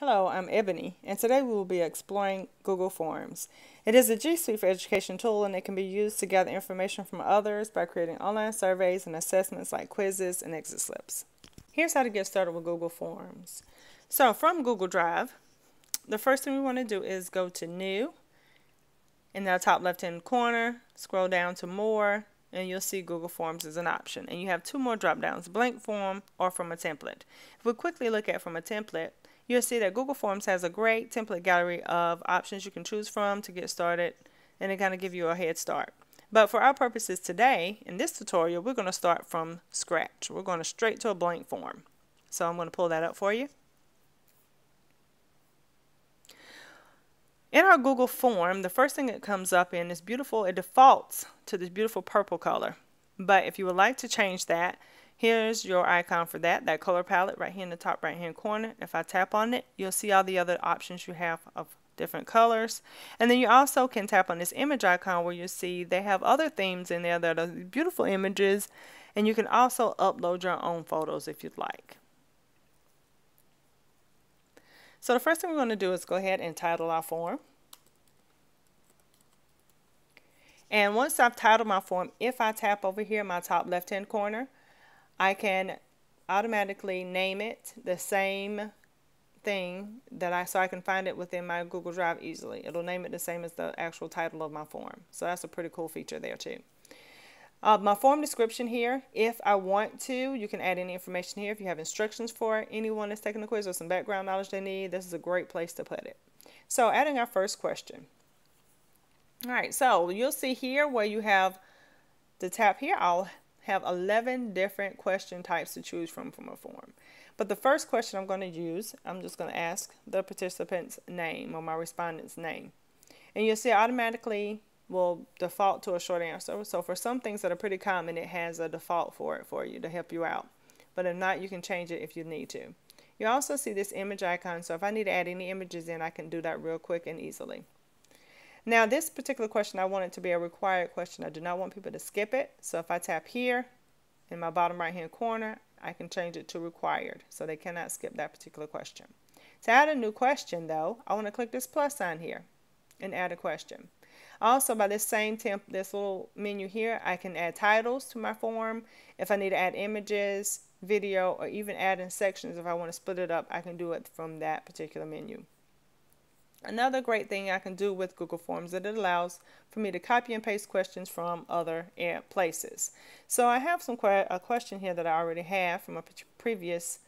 Hello, I'm Ebony, and today we will be exploring Google Forms. It is a G Suite for education tool, and it can be used to gather information from others by creating online surveys and assessments like quizzes and exit slips. Here's how to get started with Google Forms. So from Google Drive, the first thing we want to do is go to New. In the top left-hand corner, scroll down to More, and you'll see Google Forms as an option. And you have two more drop-downs, Blank Form or From a Template. If we quickly look at From a Template, you'll see that Google Forms has a great template gallery of options you can choose from to get started, and it kind of give you a head start. But for our purposes today, in this tutorial, we're going to start from scratch. We're going straight to a blank form. So I'm going to pull that up for you. In our Google form, the first thing that comes up in is beautiful. It defaults to this beautiful purple color. But if you would like to change that, here's your icon for that color palette right here in the top right hand corner. If I tap on it, you'll see all the other options you have of different colors. And then you also can tap on this image icon where you see they have other themes in there that are beautiful images, and you can also upload your own photos if you'd like. So the first thing we're going to do is go ahead and title our form. And once I've titled my form, if I tap over here in my top left hand corner, I can automatically name it the same thing so I can find it within my Google Drive easily. It'll name it the same as the actual title of my form. So that's a pretty cool feature there too. My form description here, if I want to, you can add any information here. If you have instructions for anyone that's taking the quiz or some background knowledge they need, this is a great place to put it. So adding our first question. All right, so you'll see here where you have the tab here, I'll have 11 different question types to choose from a form. But the first question I'm going to use, I'm just going to ask the participant's name or my respondent's name. And you'll see it automatically will default to a short answer. So for some things that are pretty common, it has a default for it for you to help you out. But if not, you can change it if you need to. You also see this image icon, so if I need to add any images in, I can do that real quick and easily. Now this particular question, I want it to be a required question. I do not want people to skip it. So if I tap here in my bottom right hand corner, I can change it to required, so they cannot skip that particular question. To add a new question though, I want to click this plus sign here and add a question. Also, by this this little menu here, I can add titles to my form. If I need to add images, video, or even add in sections, if I want to split it up, I can do it from that particular menu. Another great thing I can do with Google Forms is that it allows for me to copy and paste questions from other places. So I have a question here that I already have from a previous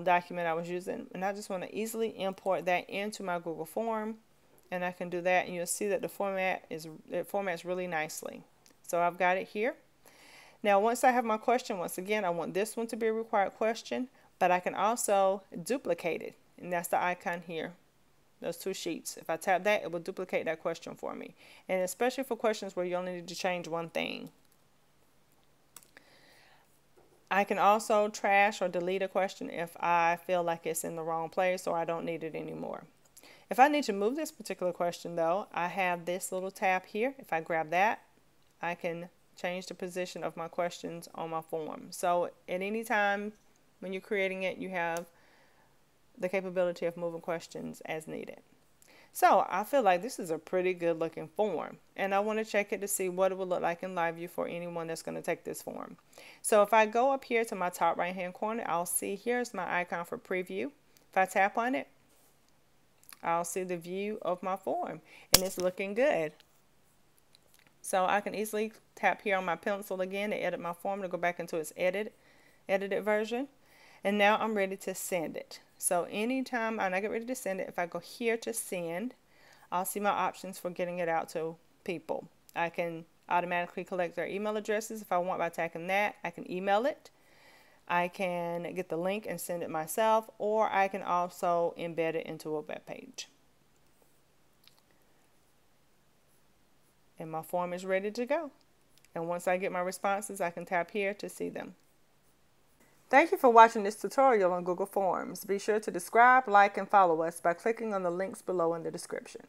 document I was using, and I just want to easily import that into my Google form. And I can do that, and you'll see that it formats really nicely. So I've got it here. Now once I have my question, once again, I want this one to be a required question, but I can also duplicate it, and that's the icon here, those two sheets. If I tap that, it will duplicate that question for me, and especially for questions where you only need to change one thing. I can also trash or delete a question if I feel like it's in the wrong place or I don't need it anymore. If I need to move this particular question though, I have this little tab here. If I grab that, I can change the position of my questions on my form. So at any time when you're creating it, you have the capability of moving questions as needed. So I feel like this is a pretty good looking form, and I want to check it to see what it will look like in live view for anyone that's going to take this form. So if I go up here to my top right hand corner, I'll see here's my icon for preview. If I tap on it, I'll see the view of my form, and it's looking good. So I can easily tap here on my pencil again to edit my form to go back into its edited version. And now I'm ready to send it. So anytime I get ready to send it, if I go here to send, I'll see my options for getting it out to people. I can automatically collect their email addresses if I want by tapping that. I can email it. I can get the link and send it myself, or I can also embed it into a web page. And my form is ready to go. And once I get my responses, I can tap here to see them. Thank you for watching this tutorial on Google Forms. Be sure to subscribe, like, and follow us by clicking on the links below in the description.